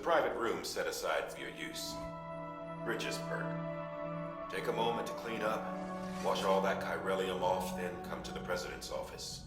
private room set aside for your use. Bridges perk. Take a moment to clean up, wash all that chiralium off, then come to the President's office.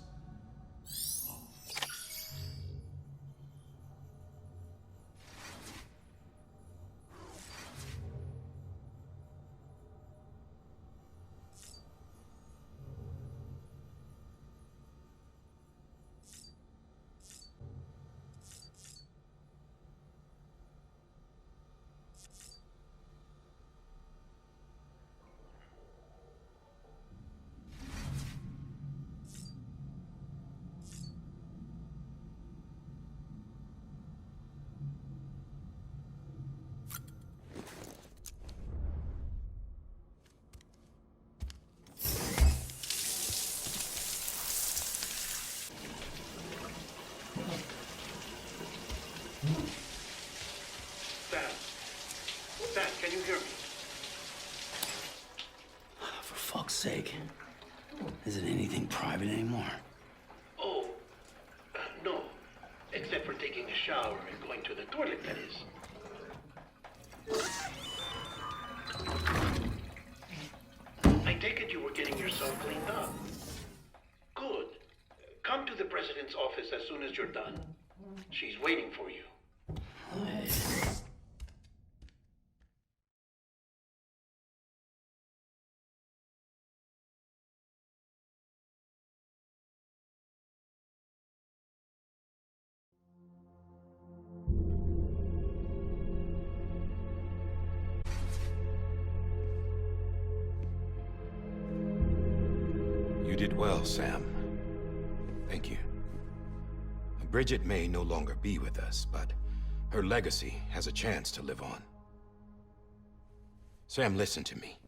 Sam, can you hear me? For fuck's sake. Isn't anything private anymore? Oh, no. Except for taking a shower and going to the toilet, that is. I take it you were getting yourself cleaned up. Good. Come to the President's office as soon as you're done. She's waiting for you. You did well, Sam. Thank you. Bridget may no longer be with us, but her legacy has a chance to live on. Sam, listen to me.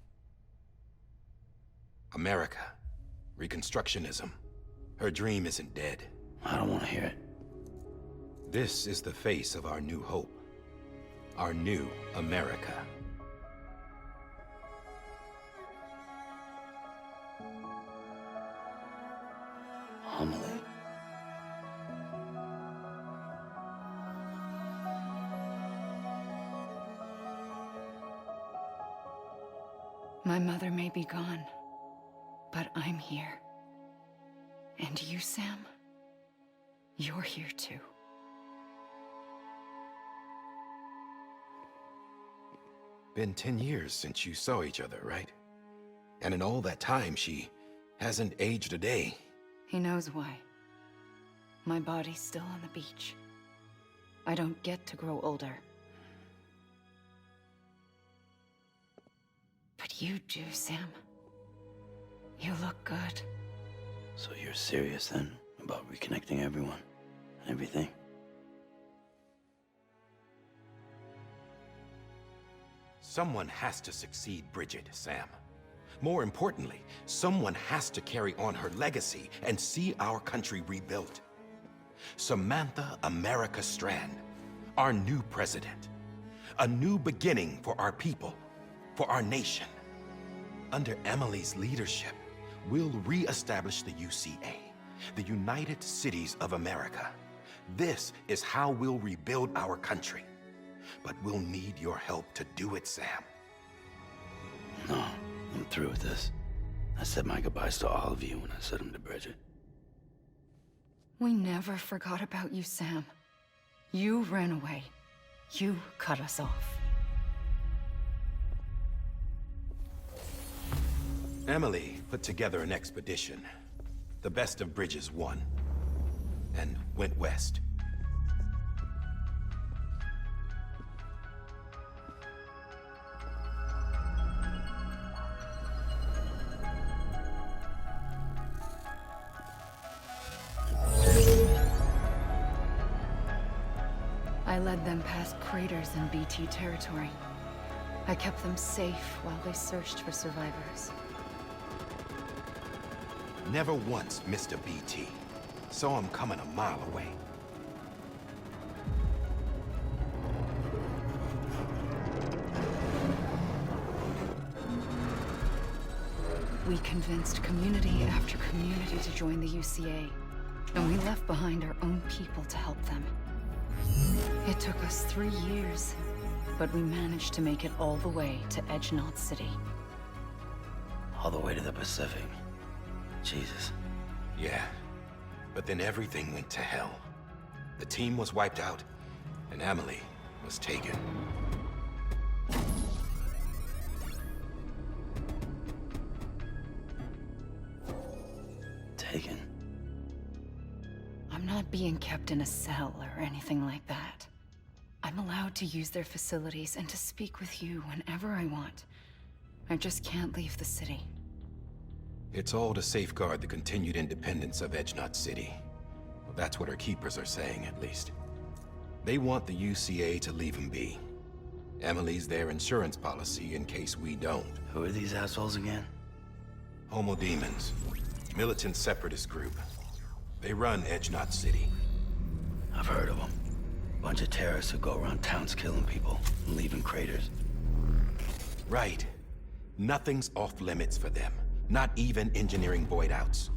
America, Reconstructionism, her dream isn't dead. I don't want to hear it. This is the face of our new hope. Our new America. Amelie. My mother may be gone, but I'm here. And you, Sam, you're here too. Been 10 years since you saw each other, right? And in all that time, she hasn't aged a day. He knows why. My body's still on the beach. I don't get to grow older. But you do, Sam. You look good. So you're serious then about reconnecting everyone and everything? Someone has to succeed Bridget, Sam. More importantly, someone has to carry on her legacy and see our country rebuilt. Samantha America Strand, our new president. A new beginning for our people, for our nation. Under Amelie's leadership, we'll re-establish the UCA, the United Cities of America. This is how we'll rebuild our country. But we'll need your help to do it, Sam. No, I'm through with this. I said my goodbyes to all of you when I said them to Bridget. We never forgot about you, Sam. You ran away. You cut us off. Amelie put together an expedition. The best of Bridges won, and went west. I led them past craters in BT territory. I kept them safe while they searched for survivors. Never once missed a BT. Saw him coming a mile away. We convinced community after community to join the UCA, and we left behind our own people to help them. It took us 3 years, but we managed to make it all the way to Edgenot City. All the way to the Pacific. Jesus. Yeah, but then everything went to hell. The team was wiped out, and Amelie was taken. Taken? I'm not being kept in a cell or anything like that. I'm allowed to use their facilities and to speak with you whenever I want. I just can't leave the city. It's all to safeguard the continued independence of Edgenot City. Well, that's what our keepers are saying, at least. They want the UCA to leave him be. Amelie's their insurance policy in case we don't. Who are these assholes again? Homo Demons. Militant separatist group. They run Edgenot City. I've heard of them. Bunch of terrorists who go around towns killing people and leaving craters. Right. Nothing's off limits for them. Not even engineering void outs.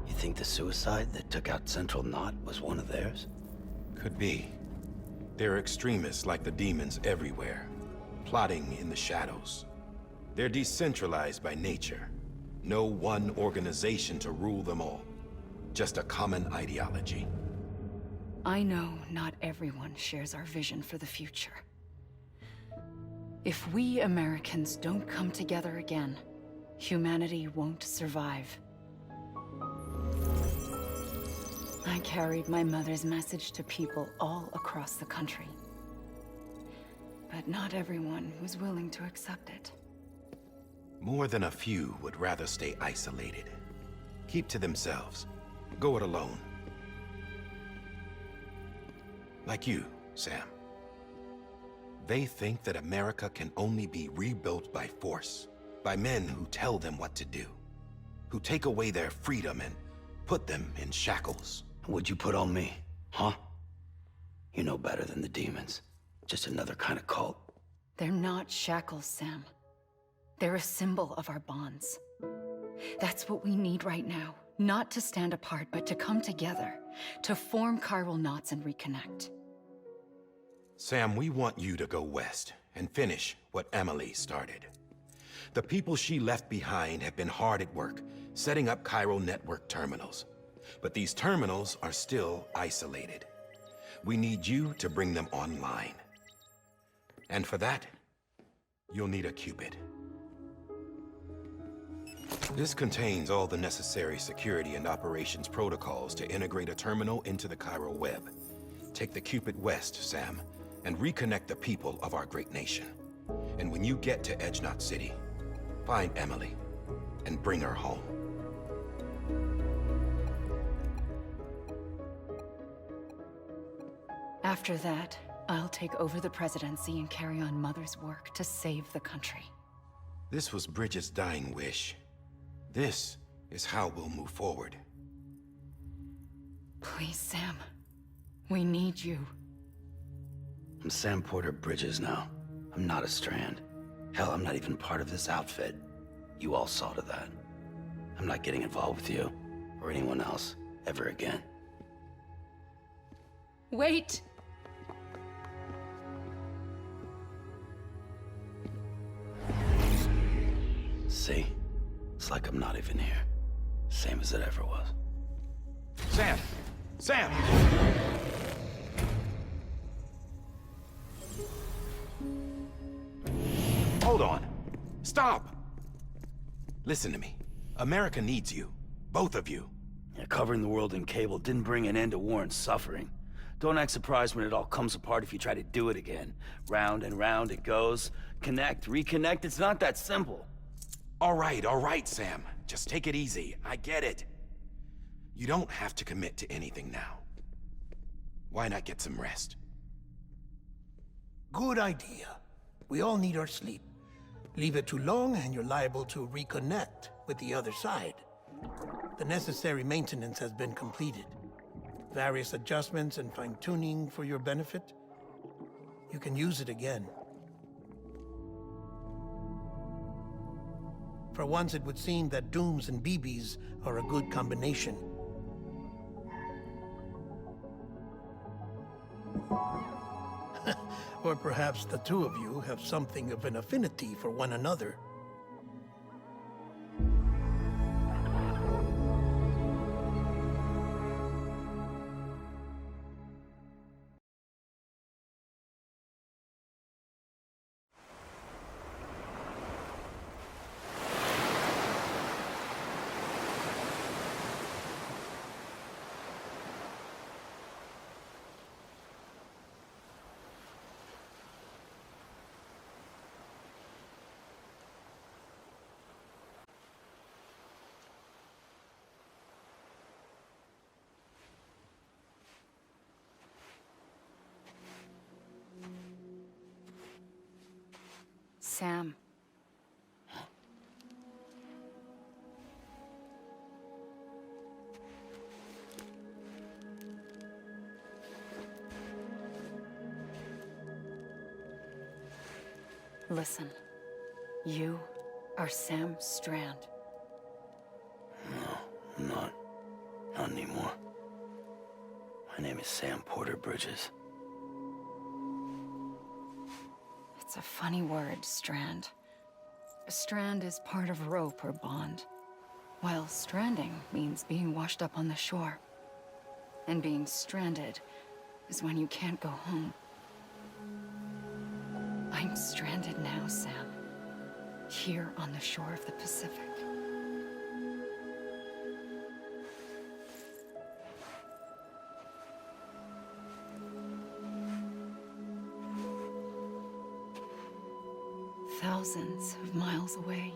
You think the suicide that took out Central Knot was one of theirs? Could be. There are extremists like the demons everywhere, plotting in the shadows. They're decentralized by nature. No one organization to rule them all. Just a common ideology. I know not everyone shares our vision for the future. If we Americans don't come together again, humanity won't survive. I carried my mother's message to people all across the country. But not everyone was willing to accept it. More than a few would rather stay isolated. Keep to themselves. Go it alone. Like you, Sam. They think that America can only be rebuilt by force, by men who tell them what to do, who take away their freedom and put them in shackles. What'd you put on me, huh? You know better than the demons. Just another kind of cult. They're not shackles, Sam. They're a symbol of our bonds. That's what we need right now. Not to stand apart, but to come together, to form chiral knots and reconnect. Sam, we want you to go west and finish what Amelie started. The people she left behind have been hard at work, setting up chiral network terminals. But these terminals are still isolated. We need you to bring them online. And for that, you'll need a Cupid. This contains all the necessary security and operations protocols to integrate a terminal into the chiral web. Take the Cupid west, Sam, and reconnect the people of our great nation. And when you get to Edgenot City, find Amelie and bring her home. After that, I'll take over the presidency and carry on Mother's work to save the country. This was Bridget's dying wish. This is how we'll move forward. Please, Sam. We need you. I'm Sam Porter Bridges now. I'm not a Strand. Hell, I'm not even part of this outfit. You all saw to that. I'm not getting involved with you, or anyone else, ever again. Wait! See? It's like I'm not even here. Same as it ever was. Sam! Sam! Hold on. Stop! Listen to me. America needs you. Both of you. Yeah, covering the world in cable didn't bring an end to war and suffering. Don't act surprised when it all comes apart if you try to do it again. Round and round it goes. Connect, reconnect, it's not that simple. All right, Sam. Just take it easy. I get it. You don't have to commit to anything now. Why not get some rest? Good idea. We all need our sleep. Leave it too long and you're liable to reconnect with the other side. The necessary maintenance has been completed. Various adjustments and fine-tuning for your benefit. You can use it again. For once, it would seem that Dooms and BBs are a good combination. Or perhaps the two of you have something of an affinity for one another. Sam. Listen, you are Sam Strand. No, I'm not. Not anymore. My name is Sam Porter Bridges. It's a funny word, Strand. A strand is part of rope or bond, while stranding means being washed up on the shore. And being stranded is when you can't go home. I'm stranded now, Sam. Here on the shore of the Pacific. Thousands of miles away,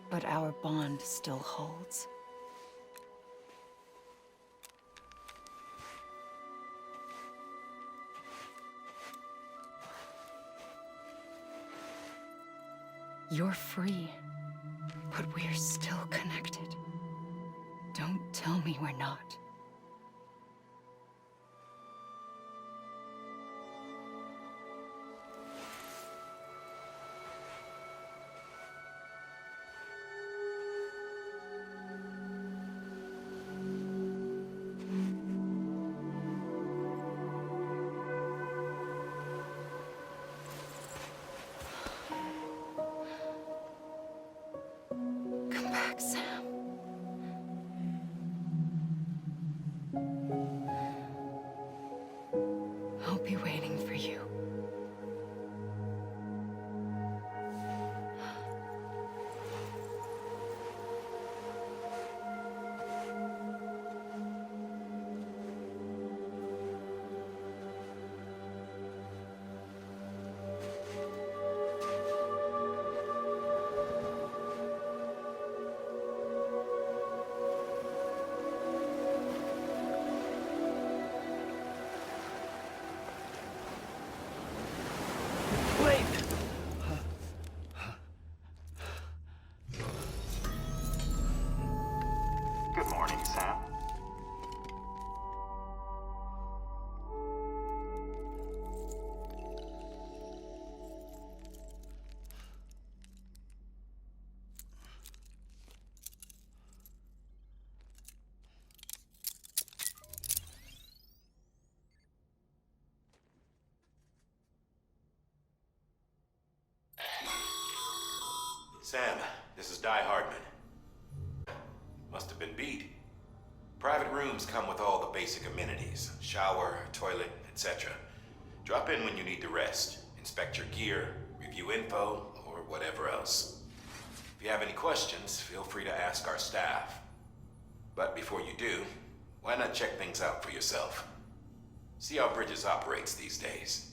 but our bond still holds. You're free, but we're still connected. Don't tell me we're not. Come back, Sam. I'll be waiting for you. Wait! Good morning, Sam. Sam, this is Di Hardman. Must have been beat. Private rooms come with all the basic amenities. Shower, toilet, etc. Drop in when you need to rest. Inspect your gear, review info, or whatever else. If you have any questions, feel free to ask our staff. But before you do, why not check things out for yourself? See how Bridges operates these days.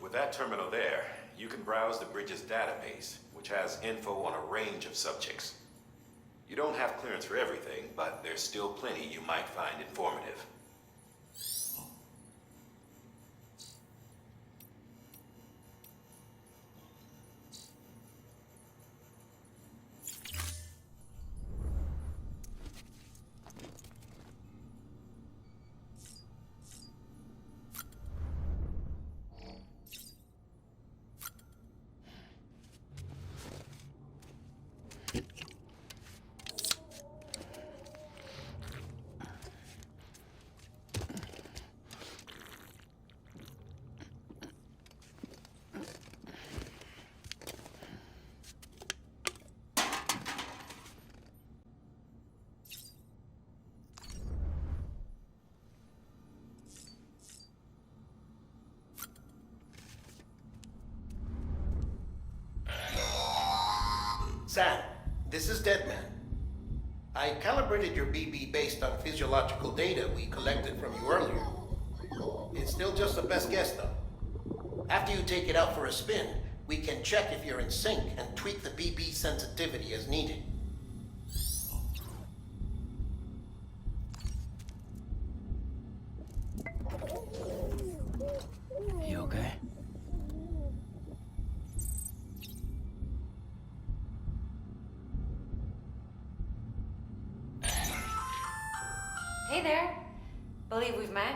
With that terminal there, you can browse the Bridges database, which has info on a range of subjects. You don't have clearance for everything, but there's still plenty you might find informative. Sam, this is Deadman. I calibrated your BB based on physiological data we collected from you earlier. It's still just a best guess, though. After you take it out for a spin, we can check if you're in sync and tweak the BB sensitivity as needed. You okay? Hey there. Believe we've met.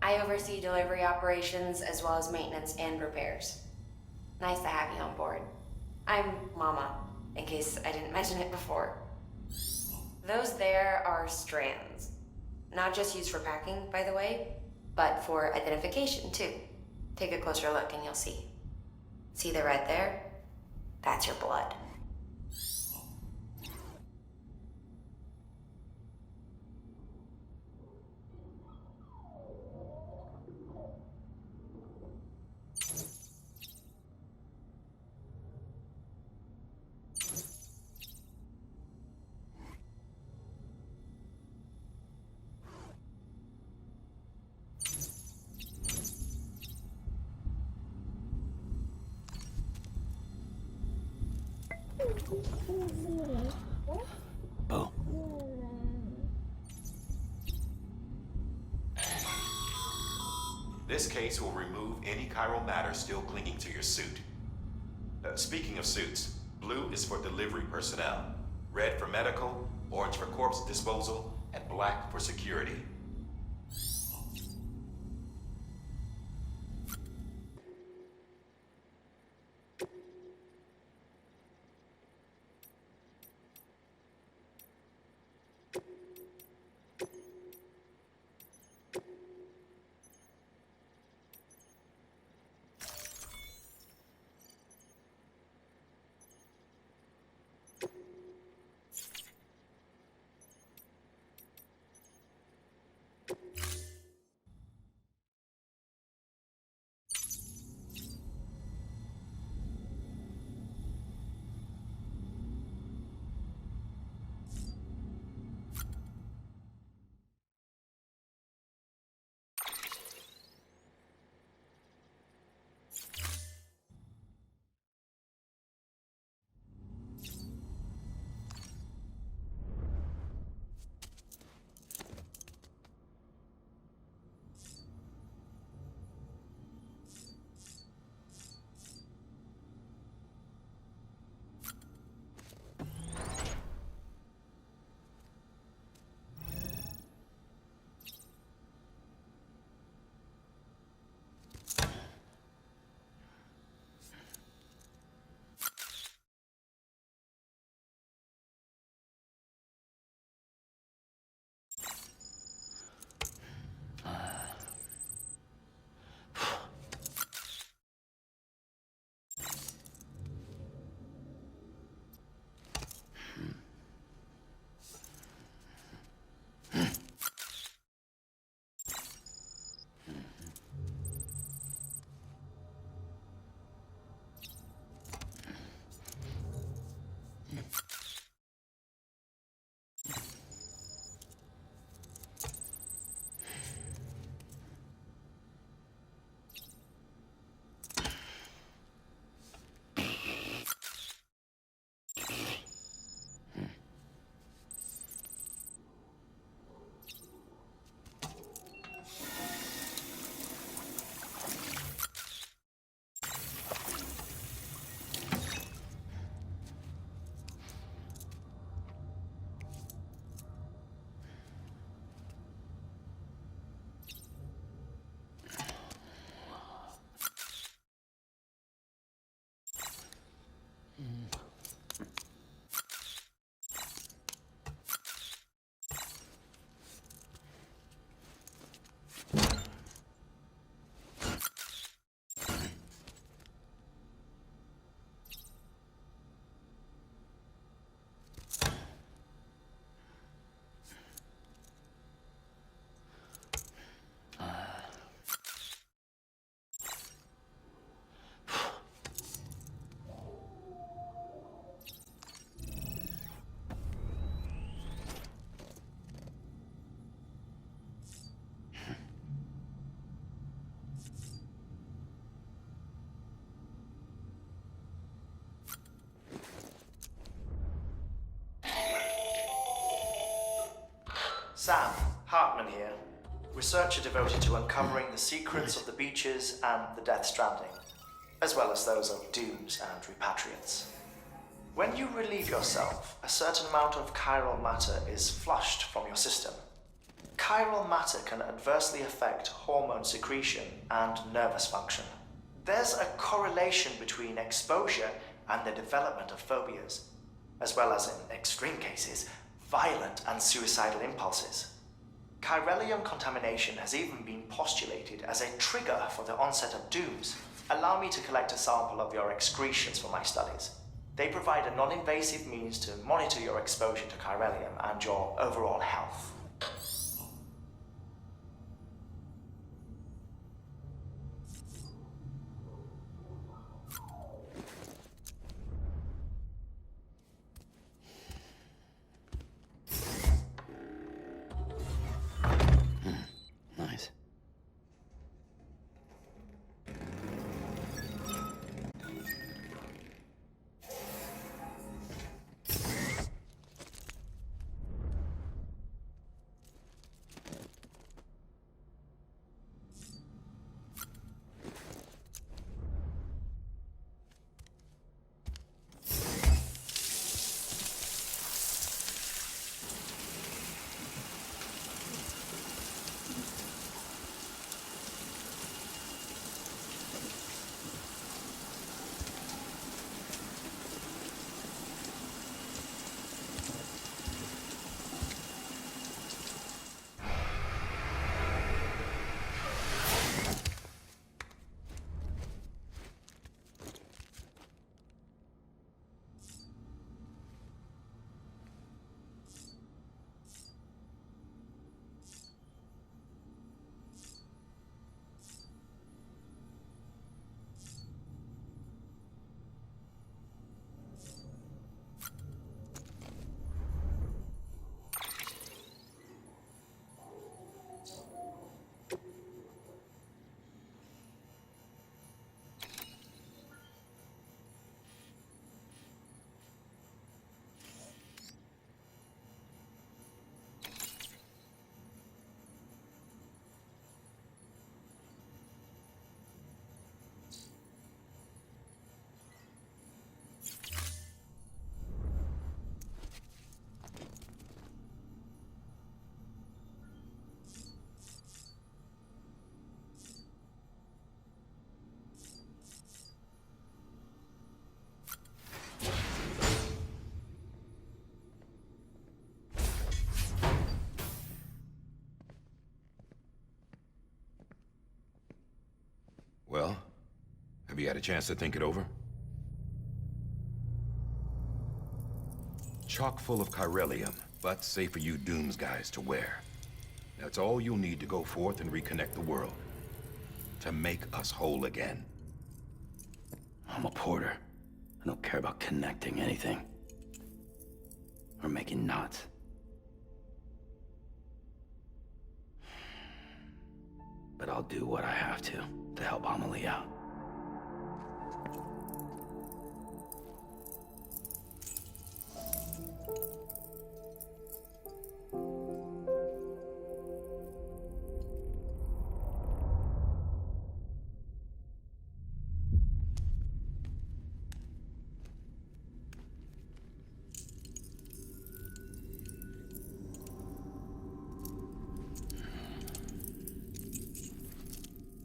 I oversee delivery operations as well as maintenance and repairs. Nice to have you on board. I'm Mama, in case I didn't mention it before. Those there are strands. Not just used for packing, by the way, but for identification too. Take a closer look and you'll see. See the red there? That's your blood. Boo. This case will remove any chiral matter still clinging to your suit. Speaking of suits, blue is for delivery personnel, red for medical, orange for corpse disposal, and black for security. Sam, Hartman here, researcher devoted to uncovering the secrets of the beaches and the Death Stranding, as well as those of dooms and repatriates. When you relieve yourself, a certain amount of chiral matter is flushed from your system. Chiral matter can adversely affect hormone secretion and nervous function. There's a correlation between exposure and the development of phobias, as well as, in extreme cases, violent and suicidal impulses. Chiralium contamination has even been postulated as a trigger for the onset of dooms. Allow me to collect a sample of your excretions for my studies. They provide a non-invasive means to monitor your exposure to chiralium and your overall health. Nice. Well, have you had a chance to think it over? Chock full of chiralium, but safe for you Dooms guys to wear. That's all you'll need to go forth and reconnect the world. To make us whole again. I'm a porter. I don't care about connecting anything. Or making knots. But I'll do what I have to help Amelie out.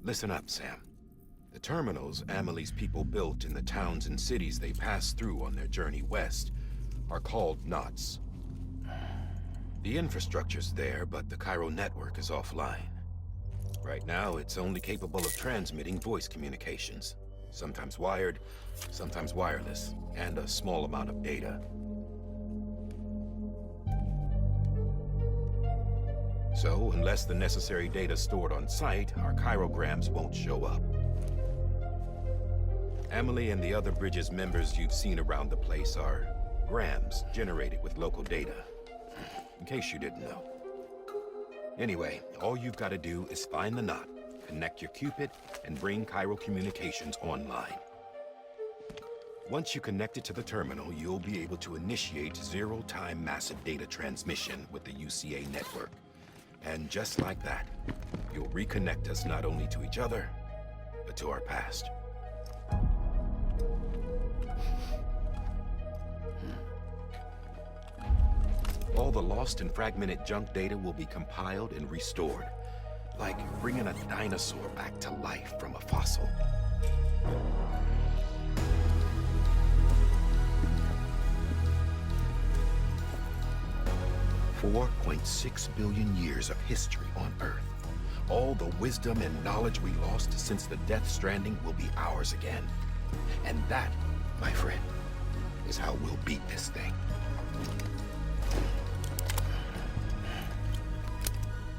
Listen up, Sam. The terminals Amelie's people built in the towns and cities they passed through on their journey west are called knots. The infrastructure's there, but the Cairo network is offline. Right now, it's only capable of transmitting voice communications. Sometimes wired, sometimes wireless, and a small amount of data. So, unless the necessary data stored on site, our chirograms won't show up. Amelie and the other Bridges members you've seen around the place are grams generated with local data. In case you didn't know. Anyway, all you've got to do is find the knot, connect your Cupid, and bring Cairo communications online. Once you connect it to the terminal, you'll be able to initiate zero-time massive data transmission with the UCA network. And just like that, you'll reconnect us not only to each other, but to our past. All the lost and fragmented junk data will be compiled and restored, like bringing a dinosaur back to life from a fossil. 4.6 billion years of history on Earth. All the wisdom and knowledge we lost since the Death Stranding will be ours again. And that, my friend, is how we'll beat this thing.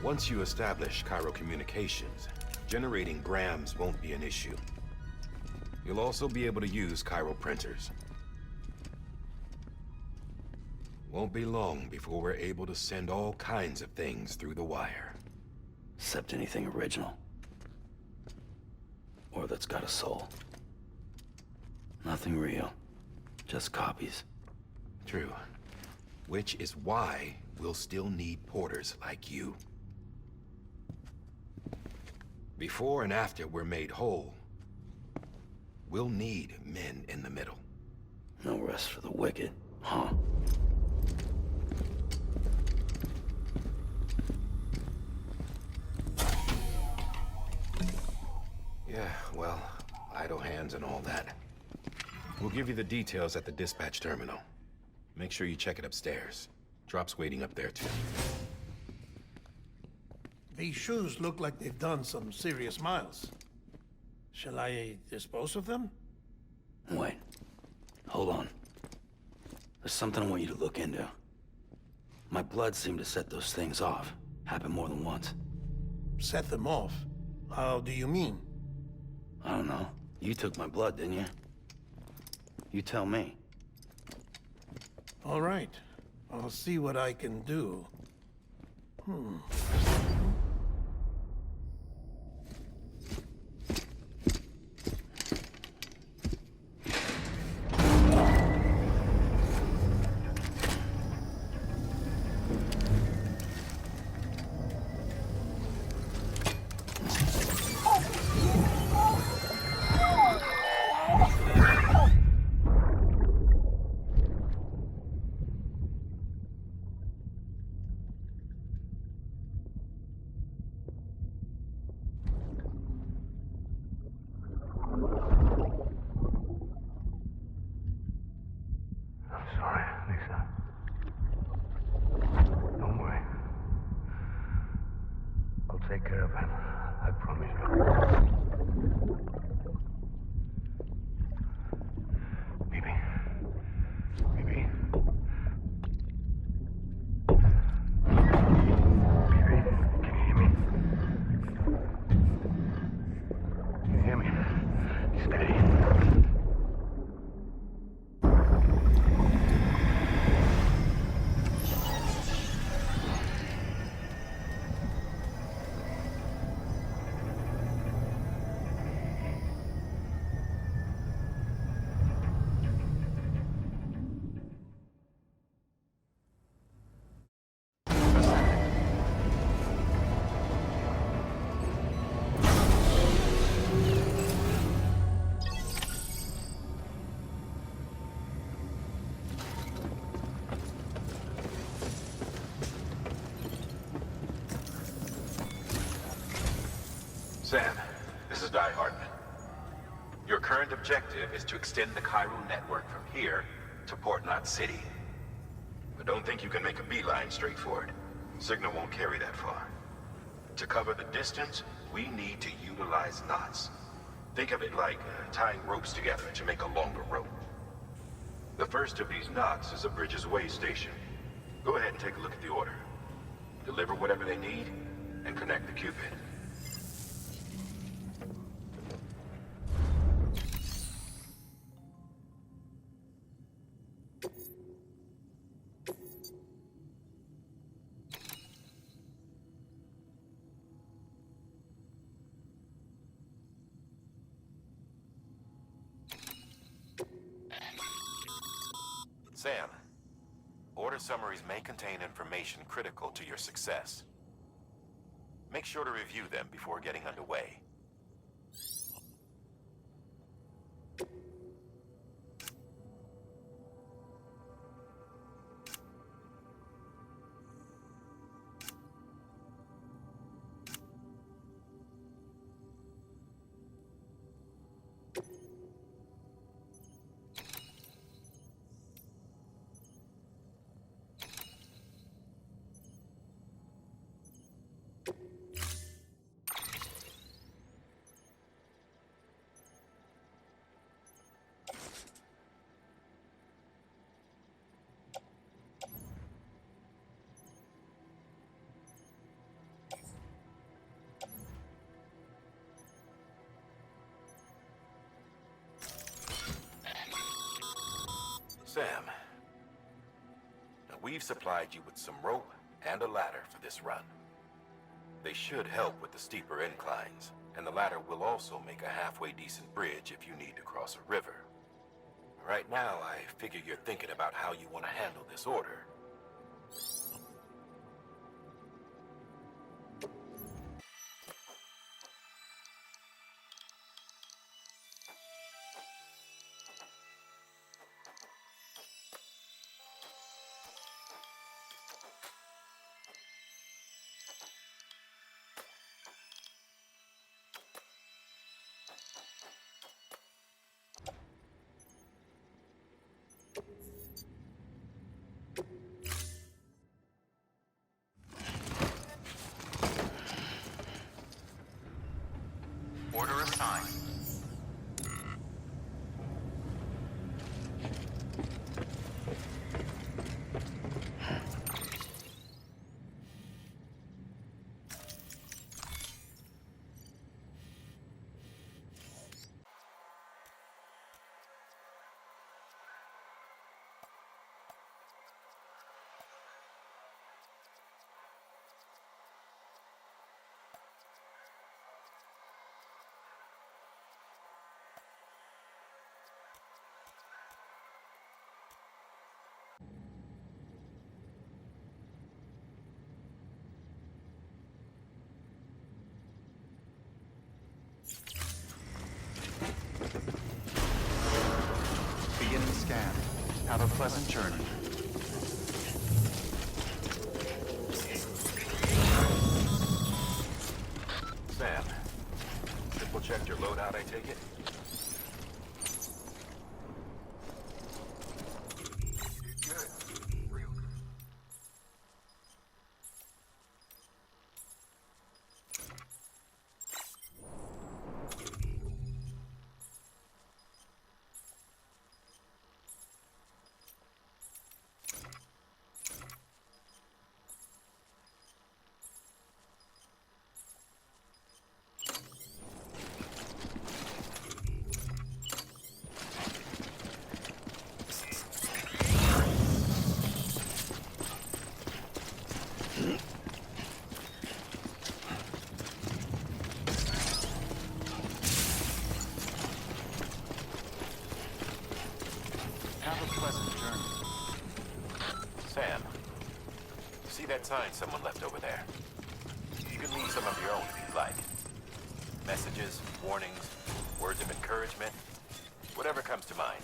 Once you establish Cairo communications, generating grams won't be an issue. You'll also be able to use Cairo printers. Won't be long before we're able to send all kinds of things through the wire. Except anything original. Or that's got a soul. Nothing real. Just copies. True. Which is why we'll still need porters like you. Before and after we're made whole, we'll need men in the middle. No rest for the wicked, huh? Yeah, well, idle hands and all that. We'll give you the details at the dispatch terminal. Make sure you check it upstairs. Drop's waiting up there, too. These shoes look like they've done some serious miles. Shall I dispose of them? Wait. Hold on. There's something I want you to look into. My blood seemed to set those things off. Happened more than once. Set them off? How do you mean? I don't know. You took my blood, didn't you? You tell me. All right. I'll see what I can do. Sorry, Lisa. Don't worry. I'll take care of him. I promise you. Baby. Baby. Baby, can you hear me? Can you hear me? Steady. Sam, this is Di Hartman. Your current objective is to extend the Cairo network from here to Port Knot City. But don't think you can make a beeline straight for it. Signal won't carry that far. To cover the distance, we need to utilize knots. Think of it like tying ropes together to make a longer rope. The first of these knots is a Bridges Way station. Go ahead and take a look at the order. Deliver whatever they need, and connect the Cupid. Sam, order summaries may contain information critical to your success. Make sure to review them before getting underway. Sam, now we've supplied you with some rope and a ladder for this run. They should help with the steeper inclines, and the ladder will also make a halfway decent bridge if you need to cross a river. Right now, I figure you're thinking about how you want to handle this order. Order assigned. Beginning scan. Have a pleasant journey. Sam, triple checked your loadout, I take it? Have a pleasant journey. Sam, see that sign someone left over there? You can leave some of your own if you'd like. Messages, warnings, words of encouragement, whatever comes to mind.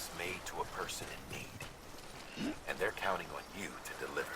just made to a person in need. And they're counting on you to deliver.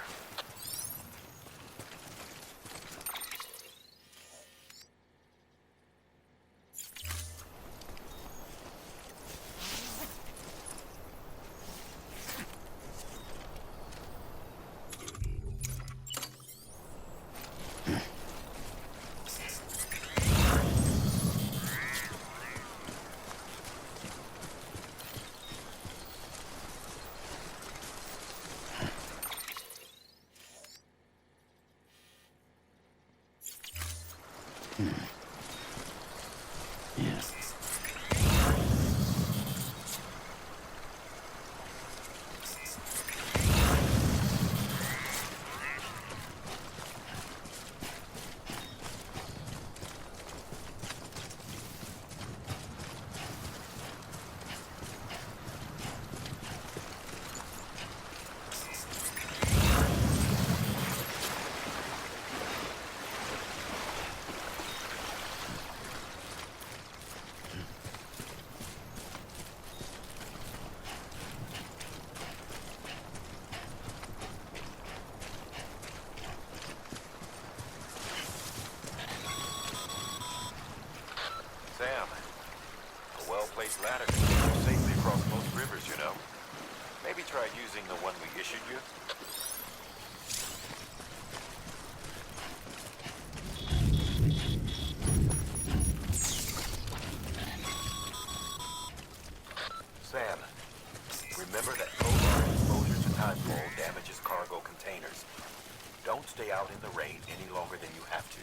Sam, a well-placed ladder can get you safely across most rivers, you know. Maybe try using the one we issued you. Sam, remember that prolonged exposure to timefall damages cargo containers. Don't stay out in the rain any longer than you have to.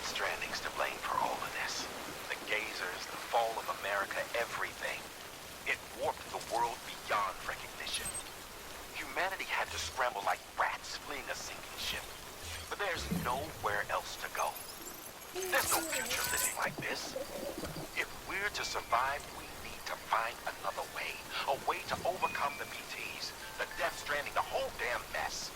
Stranding's to blame for all of this. The gazers, the fall of America, everything. It warped the world beyond recognition. Humanity had to scramble like rats fleeing a sinking ship. But there's nowhere else to go. There's no future living like this. If we're to survive, we need to find another way. A way to overcome the BTs, the Death Stranding, the whole damn mess.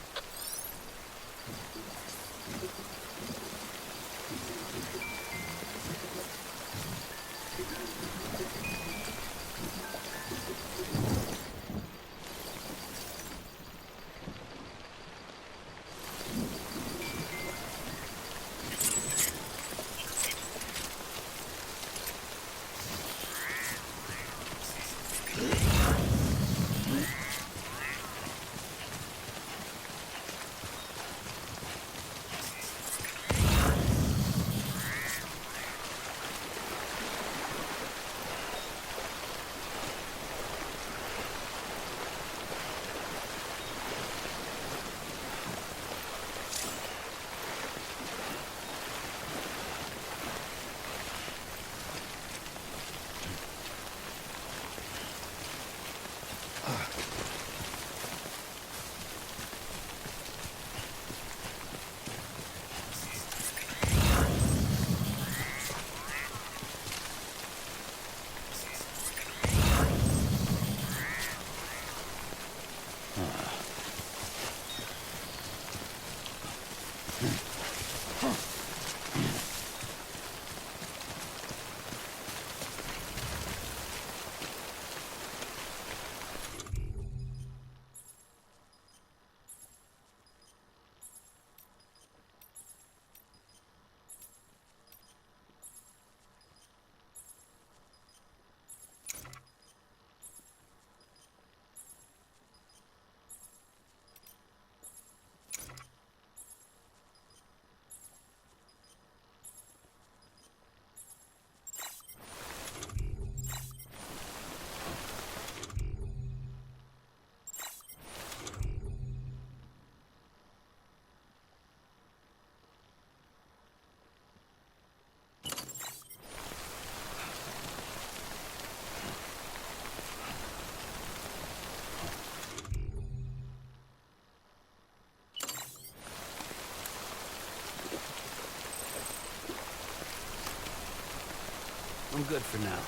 I'm good for now.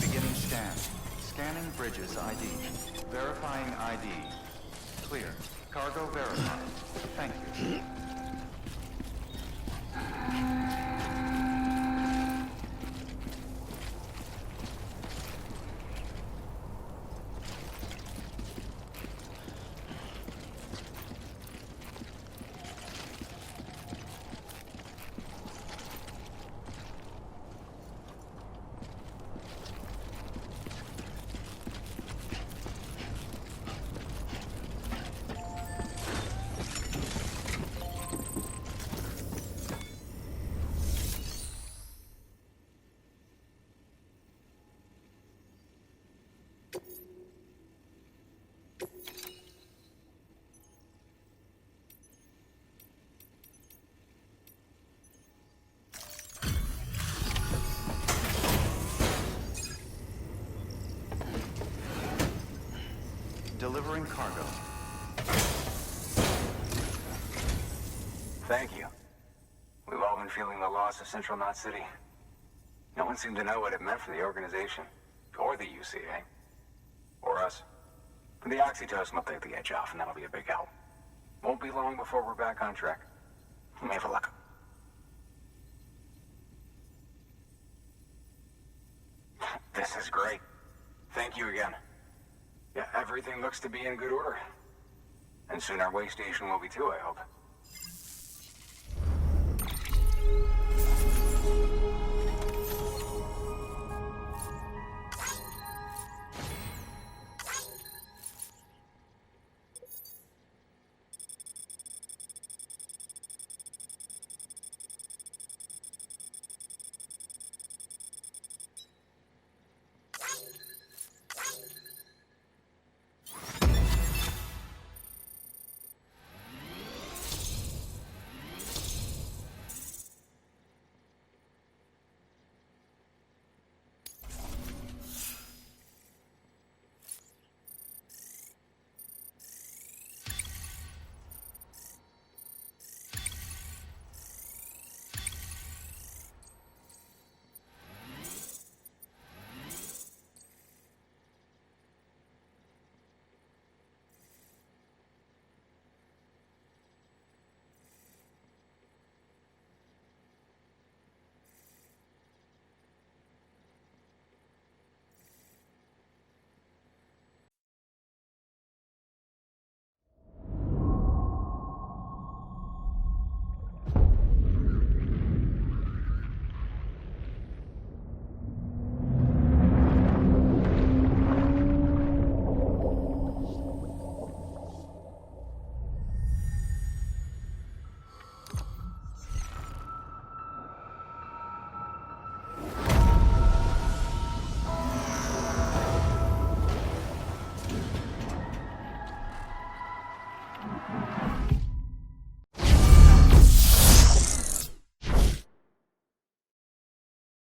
Beginning scan. Scanning bridges ID. Verifying ID. Clear. Cargo verified. Thank you. Delivering cargo. Thank you. We've all been feeling the loss of Central Knot City. No one seemed to know what it meant for the organization, or the UCA, or us. But the oxytocin will take the edge off, and that'll be a big help. Won't be long before we're back on track. We may have a luck. This is great. Thank you again. Yeah, everything looks to be in good order. And soon our way station will be too, I hope.